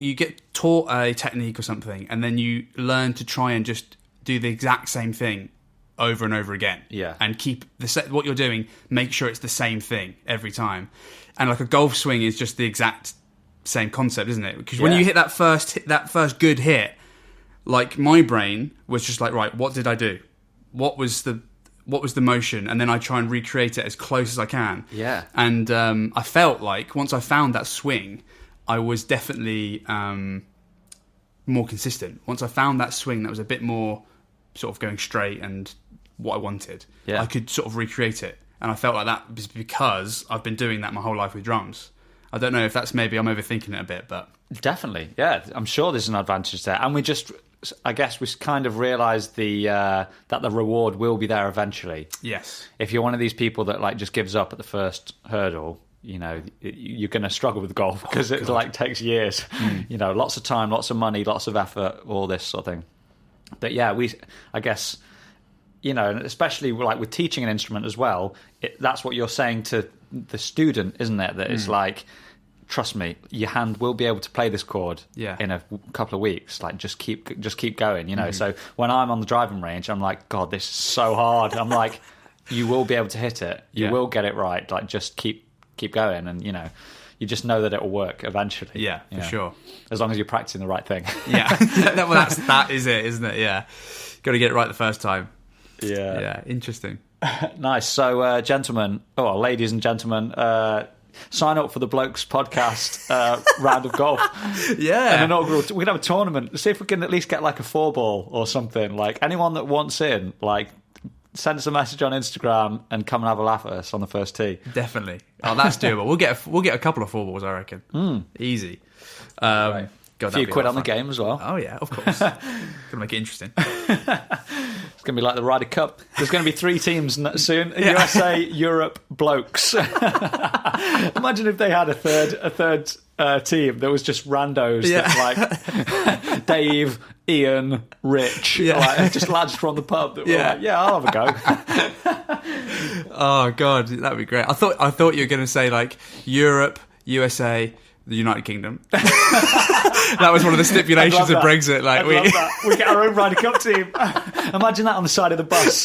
you get taught a technique or something, and then you learn to try and just do the exact same thing over and over again. Yeah. And keep what you're doing, make sure it's the same thing every time. And like a golf swing is just the exact same concept, isn't it? Because when you hit that first good hit, like my brain was just like, right, what did I do? What was the motion? And then I try and recreate it as close as I can. Yeah. And I felt like once I found that swing, I was definitely more consistent. Once I found that swing that was a bit more sort of going straight and what I wanted, I could sort of recreate it. And I felt like that was because I've been doing that my whole life with drums. I don't know if that's maybe I'm overthinking it a bit, but... Definitely, yeah. I'm sure there's an advantage there. And I guess we kind of realised that the reward will be there eventually. Yes. If you're one of these people that like just gives up at the first hurdle, you know, you're going to struggle with golf because it like takes years. You know, lots of time, lots of money, lots of effort, all this sort of thing. But yeah, I guess, you know, especially like with teaching an instrument as well, that's what you're saying to the student, isn't it? That it's like, trust me, your hand will be able to play this chord in a couple of weeks. Like, just keep going, you know. So when I'm on the driving range, I'm like, God, this is so hard. I'm like, you will be able to hit it. You will get it right. Like, just keep going, and you know, you just know that it will work eventually. Yeah, for sure. As long as you're practicing the right thing. Yeah, well, that is it, isn't it? Yeah, got to get it right the first time. Yeah, interesting. Nice. So, ladies and gentlemen, sign up for the Blokes podcast round of golf. Yeah. An inaugural. We can have a tournament. See if we can at least get like a 4-ball or something. Like, anyone that wants in, like, send us a message on Instagram and come and have a laugh at us on the first tee. Definitely. Oh, that's doable. We'll get a couple of 4-balls, I reckon. Easy. Right. God, a few quid on the game as well. Oh yeah, of course. Gonna make it interesting. It's going to be like the Ryder Cup. There's going to be 3 teams soon. USA, Europe, Blokes. Imagine if they had a third team that was just randos. That, like Dave, Ian, Rich. Like, just lads from the pub that were like, I'll have a go. Oh, God, that'd be great. I thought you were going to say, like, Europe, USA... the United Kingdom. That was one of the stipulations of Brexit. Like, we get our own Ryder Cup team. Imagine that on the side of the bus.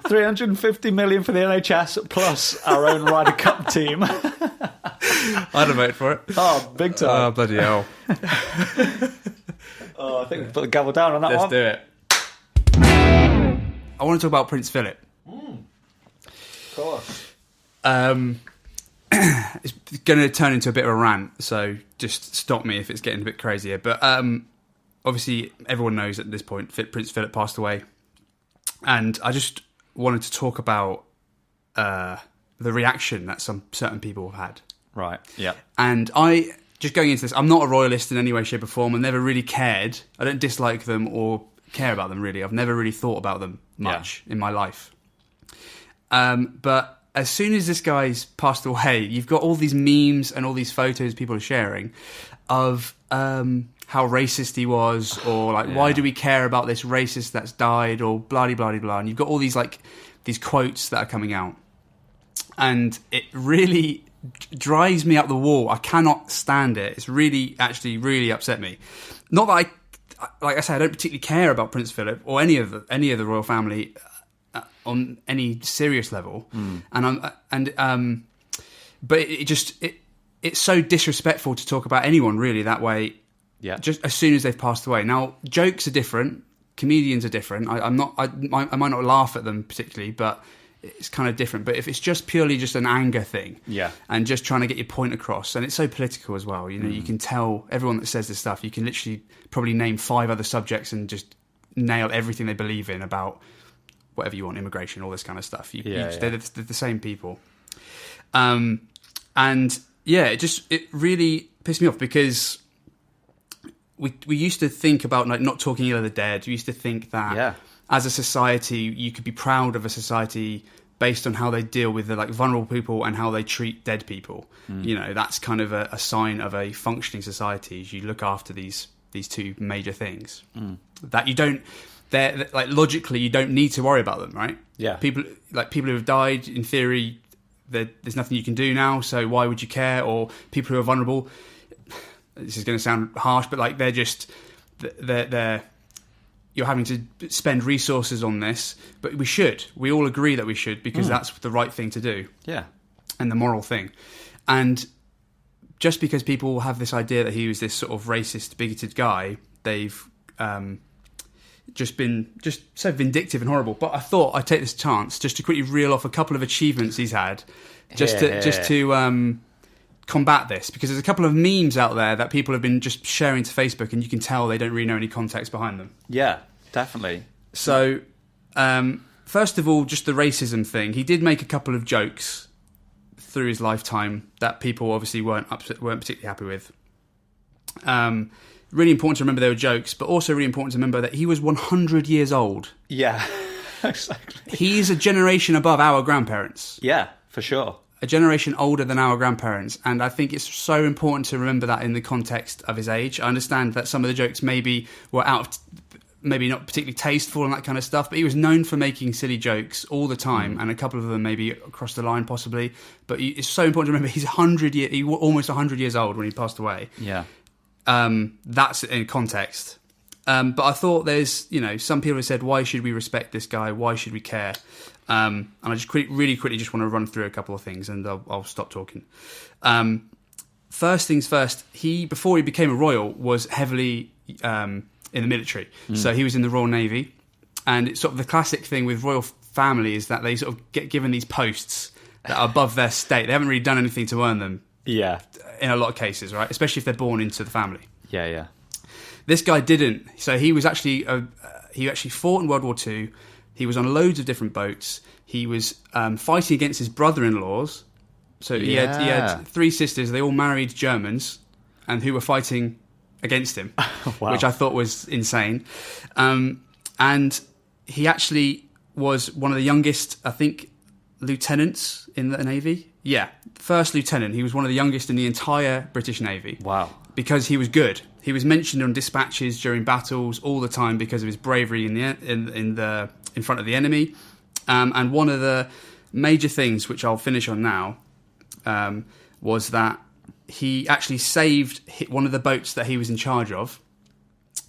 350 million for the NHS plus our own Ryder Cup team. I'd have voted for it. Oh, big time. Oh, bloody hell. I think we put the gavel down on that one. Let's do it. I want to talk about Prince Philip. Of course. It's going to turn into a bit of a rant, so just stop me if it's getting a bit crazier. But obviously, everyone knows at this point Prince Philip passed away, and I just wanted to talk about the reaction that some certain people have had. Right. Yeah. And just going into this, I'm not a royalist in any way, shape, or form. I never really cared. I don't dislike them or care about them really. I've never really thought about them much in my life. But as soon as this guy's passed away, you've got all these memes and all these photos people are sharing of how racist he was, or like, why do we care about this racist that's died, or blah, blah, blah, blah. And you've got all these like these quotes that are coming out. And it really drives me up the wall. I cannot stand it. It's really upset me. Not that like I said, I don't particularly care about Prince Philip or any of the royal family on any serious level, but it's so disrespectful to talk about anyone really that way. Yeah, just as soon as they've passed away. Now, jokes are different, comedians are different. I might not laugh at them particularly, but it's kind of different. But if it's just purely just an anger thing, and just trying to get your point across, and it's so political as well. You know, you can tell everyone that says this stuff. You can literally probably name 5 other subjects and just nail everything they believe in about whatever you want, immigration, all this kind of stuff. They're the same people. It really pissed me off because we used to think about like not talking ill of the dead. We used to think that as a society, you could be proud of a society based on how they deal with the like vulnerable people and how they treat dead people. You know, that's kind of a sign of a functioning society. Is you look after these 2 major things that you don't. They're like logically, you don't need to worry about them, right? Yeah. People who have died, in theory, there's nothing you can do now. So why would you care? Or people who are vulnerable. this is going to sound harsh, but like they're you're having to spend resources on this, but we all agree that we should, because that's the right thing to do. Yeah. And the moral thing. And just because people have this idea that he was this sort of racist, bigoted guy, they've just been so vindictive and horrible. But I thought I'd take this chance just to quickly reel off a couple of achievements he's had, just to combat this, because there's a couple of memes out there that people have been just sharing to Facebook, and you can tell they don't really know any context behind them. Yeah, definitely. So, first of all, just the racism thing. He did make a couple of jokes through his lifetime that people obviously weren't particularly happy with. Really important to remember they were jokes, but also really important to remember that he was 100 years old. Yeah, exactly. He's a generation above our grandparents. Yeah, for sure. A generation older than our grandparents, and I think it's so important to remember that in the context of his age. I understand that some of the jokes maybe were maybe not particularly tasteful and that kind of stuff, but he was known for making silly jokes all the time, and a couple of them maybe across the line possibly. But it's so important to remember he was almost 100 years old when he passed away. Yeah. That's in context. But I thought there's, some people have said, why should we respect this guy? Why should we care? And I just really quickly just want to run through a couple of things, and I'll stop talking. First things first, before he became a royal, was heavily in the military. So he was in the Royal Navy, and it's sort of the classic thing with royal family is that they sort of get given these posts that are above their state. They haven't really done anything to earn them. Yeah. In a lot of cases, right? Especially if they're born into the family. Yeah, yeah. This guy didn't. So he was actually he actually fought in World War II. He was on loads of different boats. He was fighting against his brother-in-laws. So he had 3 sisters. They all married Germans, and who were fighting against him, wow. Which I thought was insane. And he actually was one of the youngest, I think, lieutenants in the Navy. Yeah, first lieutenant. He was one of the youngest in the entire British Navy. Wow. Because he was good. He was mentioned on dispatches during battles all the time because of his bravery in front of the enemy. And one of the major things, which I'll finish on now, was that he actually saved one of the boats that he was in charge of.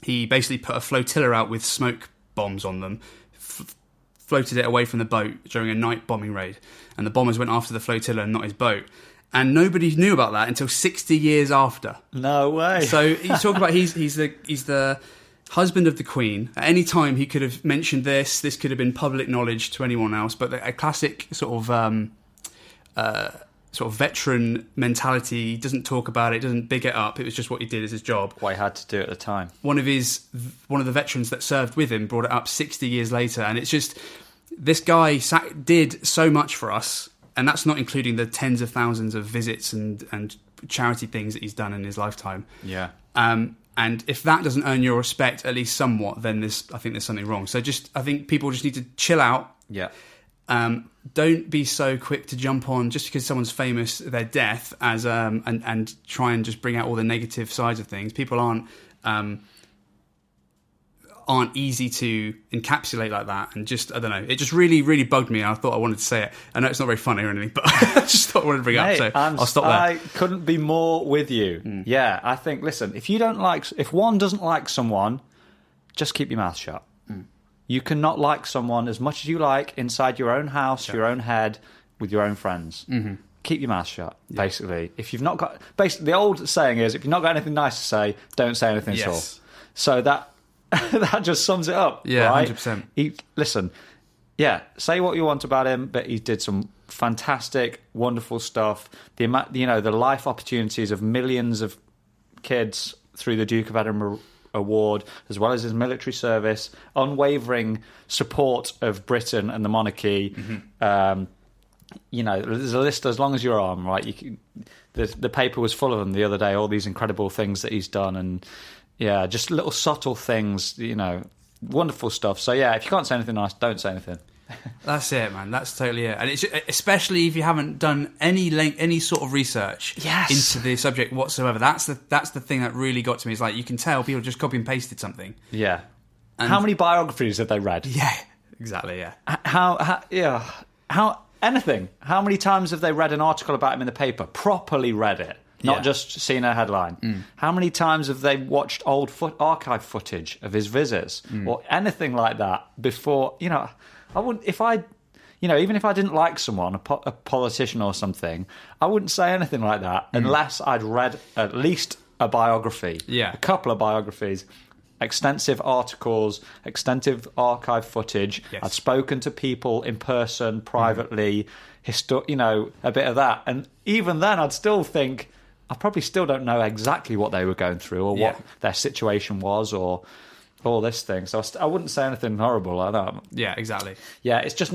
He basically put a flotilla out with smoke bombs on them, floated it away from the boat during a night bombing raid, and the bombers went after the flotilla and not his boat. And nobody knew about that until 60 years after. No way. So you talk about he's the husband of the Queen. At any time he could have mentioned this. This could have been public knowledge to anyone else. But a classic sort of veteran mentality. He doesn't talk about it. Doesn't big it up. It was just what he did as his job. What he had to do at the time. One of the veterans that served with him brought it up 60 years later, and it's just this guy did so much for us. And that's not including the tens of thousands of visits and charity things that he's done in his lifetime. Yeah. And if that doesn't earn your respect, at least somewhat, then I think there's something wrong. So I think people just need to chill out. Yeah. Don't be so quick to jump on just because someone's famous, their death, as and try and just bring out all the negative sides of things. People aren't easy to encapsulate like that, and just I don't know, it just really, really bugged me, and I thought I wanted to say it. I know it's not very funny or anything, but I just thought I wanted to bring it up, so I'll stop there. I couldn't be more with you. Yeah, I think, listen, if one doesn't like someone, just keep your mouth shut. You cannot like someone as much as you like inside your own house, your own head, with your own friends. Keep your mouth shut, basically. If you've not got, basically the old saying is, if you've not got anything nice to say, don't say anything at all. So that just sums it up. Yeah, right? 100%. Listen, say what you want about him, but he did some fantastic, wonderful stuff. The life opportunities of millions of kids through the Duke of Edinburgh Award, as well as his military service, unwavering support of Britain and the monarchy. There's a list as long as your arm, right? The paper was full of them the other day, all these incredible things that he's done, and just little subtle things, wonderful stuff. So if you can't say anything nice, don't say anything. That's it, man. That's totally it. And it's especially if you haven't done any sort of research into the subject whatsoever. That's the thing that really got to me. Is like you can tell people just copy and pasted something. Yeah. And how many biographies have they read? Yeah, exactly. Yeah. How anything? How many times have they read an article about him in the paper? Properly read it. not just seen a headline. How many times have they watched old archive footage of his visits or anything like that before? I wouldn't, if I, even if I didn't like someone, a politician or something, I wouldn't say anything like that unless I'd read at least a biography, a couple of biographies, extensive articles, extensive archive footage. Yes. I'd spoken to people in person, privately, a bit of that. And even then, I'd still think, I probably still don't know exactly what they were going through or what their situation was or all this thing. So I wouldn't say anything horrible like that. Yeah, exactly. Yeah, it's just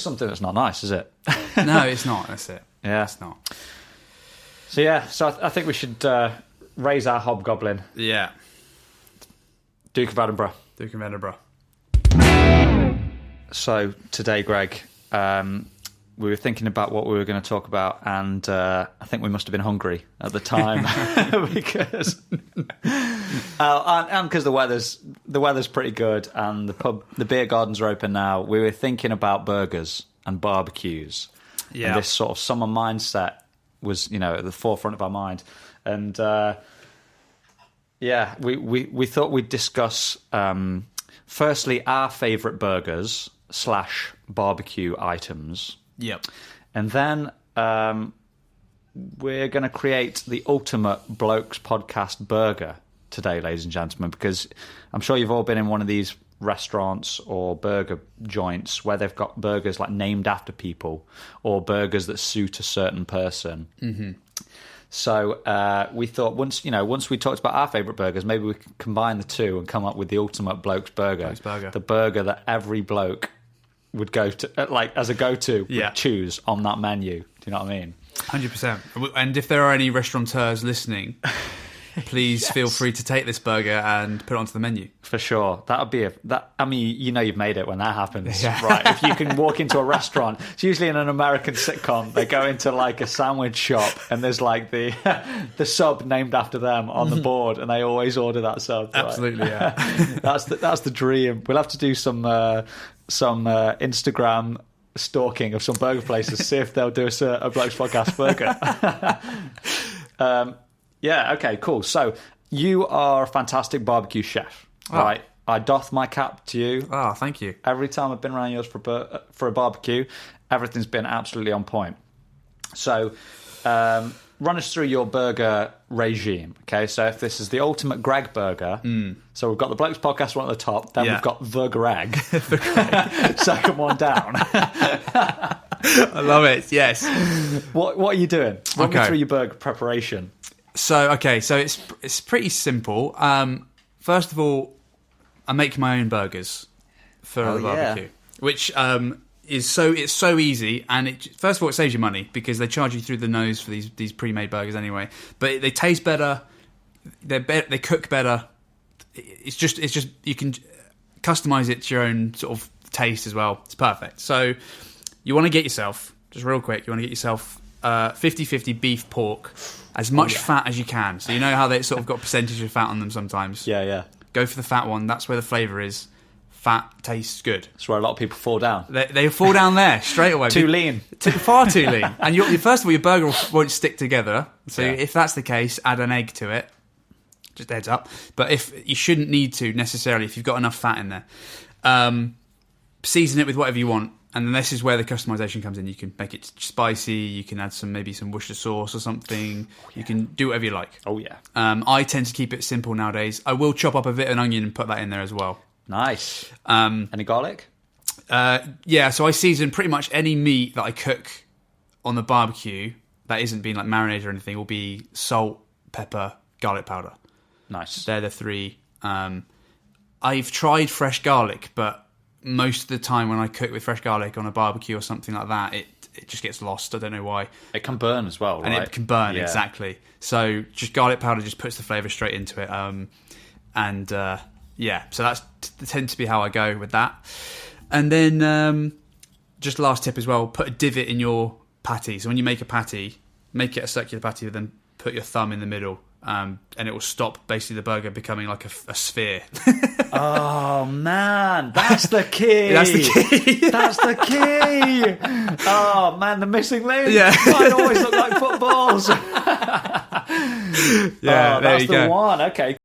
something that's not nice, is it? No, it's not. That's it. Yeah. It's not. So I think we should raise our hobgoblin. Yeah. Duke of Edinburgh. Duke of Edinburgh. So today, Greg, we were thinking about what we were going to talk about, and I think we must have been hungry at the time because and because the weather's pretty good, and the beer gardens are open now. We were thinking about burgers and barbecues, and this sort of summer mindset was at the forefront of our mind, and we thought we'd discuss firstly our favourite burgers / barbecue items. Yep. And then we're going to create the ultimate Blokes podcast burger today, ladies and gentlemen, because I'm sure you've all been in one of these restaurants or burger joints where they've got burgers like named after people or burgers that suit a certain person. Mm-hmm. So we thought once we talked about our favourite burgers, maybe we could combine the two and come up with the ultimate Blokes burger. Blokes burger. The burger that every bloke would go to, as a go-to, would choose on that menu. Do you know what I mean? 100%. And if there are any restaurateurs listening, please feel free to take this burger and put it onto the menu. For sure. That would be you've made it when that happens. Yeah. Right. If you can walk into a restaurant, it's usually in an American sitcom, they go into like a sandwich shop and there's like the sub named after them on the board and they always order that sub. Right? Absolutely, yeah. That's the dream. We'll have to do some Instagram stalking of some burger places, see if they'll do a Blokes podcast burger. Yeah, okay, cool. So you are a fantastic barbecue chef, right? I doff my cap to you. Oh, thank you. Every time I've been around yours for a barbecue, everything's been absolutely on point. So run us through your burger regime, okay? So if this is the ultimate Greg burger, so we've got the Blokes podcast one at the top, then we've got the Greg, second one down. I love it, yes. What are you doing? Run me through your burger preparation. So it's pretty simple. First of all, I make my own burgers for the barbecue, which it's so easy, and first of all it saves you money because they charge you through the nose for these pre-made burgers anyway. But they taste better, they cook better. It's just you can customize it to your own sort of taste as well. It's perfect. So you want to get yourself 50-50 beef pork, as much fat as you can. So you know how they sort of got percentage of fat on them sometimes. Yeah. Go for the fat one. That's where the flavour is. Fat tastes good. That's where a lot of people fall down. They fall down there straight away. Too lean. Far too lean. And first of all, your burger won't stick together. So if that's the case, add an egg to it. Just heads up. But if you shouldn't need to necessarily, if you've got enough fat in there. Season it with whatever you want. And then this is where the customization comes in. You can make it spicy. You can add maybe some Worcester sauce or something. You can do whatever you like. Oh, yeah. I tend to keep it simple nowadays. I will chop up a bit of an onion and put that in there as well. Nice. Any garlic? Yeah, so I season pretty much any meat that I cook on the barbecue that isn't being like marinated or anything will be salt, pepper, garlic powder. Nice. They're the three. I've tried fresh garlic, but most of the time when I cook with fresh garlic on a barbecue or something like that, it just gets lost. I don't know why. It can burn as well, right? And it can burn, exactly. So just garlic powder just puts the flavour straight into it. So that's tends to be how I go with that. And then just last tip as well, put a divot in your patty. So when you make a patty, make it a circular patty, then put your thumb in the middle. And it will stop basically the burger becoming like a sphere. Oh man, that's the key. That's the key. That's the key. Oh man, the missing link. Yeah. Mine always look like footballs. Yeah, there that's you the go. one. Okay.